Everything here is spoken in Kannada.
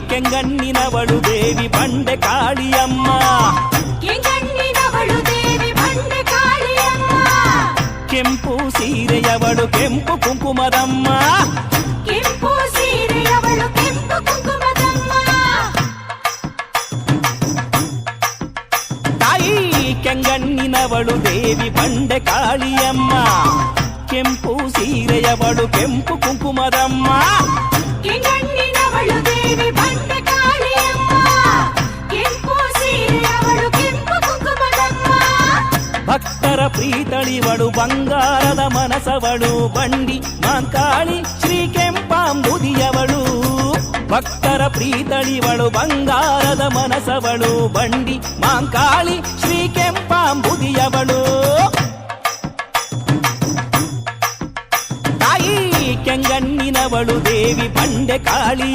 ಕೆಂಗಣ್ಣಿನವಳು ದೇವಿ ಬಂಡೆ ಕಾಳಿಯಮ್ಮ. ಕೆಂಗಣ್ಣಿನವಳು ದೇವಿ ಬಂಡೆ ಕಾಳಿಯಮ್ಮ. ಕೆಂಪು ಸೀರೆಯವಳು ಕೆಂಪು ಕುಂಕುಮದಮ್ಮ. ಕೆಂಪು ಸೀರೆಯವಳು ಕೆಂಪು ಕುಂಕುಮದಮ್ಮ. ತಾಯಿ ಕೆಂಗಣ್ಣಿನವಳು ದೇವಿ ಬಂಡೆ ಕಾಳಿಯಮ್ಮ. ಕೆಂಪು ಸೀರೆಯವಳು ಕೆಂಪು ಕುಂಕುಮದಮ್ಮ. ಕೆಂಗಣ್ಣಿನವಳು ದೇವಿ ಬಂಡೆ ಕಾಳಿಯಮ್ಮ. ಕೆಂಪು ಸೀರೆಯವಳು ಕೆಂಪು ಕುಂಕುಮದಮ್ಮ. ಭಕ್ತರ ಪ್ರೀತಳಿವಳು ಬಂಗಾರದ ಮನಸವಳು ಬಂಡಿ ಮಾಂಕಾಳಿ ಶ್ರೀ ಕೆಂಪಾಂಬುದಿಯವಳು. ಭಕ್ತರ ಪ್ರೀತಳಿವಳು ಬಂಗಾರದ ಮನಸವಳು ಬಂಡಿ ಮಾಂಕಾಳಿ ಶ್ರೀ ಕೆಂಪಾಂಬುದಿಯವಳು. ತಾಯಿ ಕೆಂಗಣ್ಣಿನವಳು ದೇವಿ ಬಂಡೆ ಕಾಳಿಯ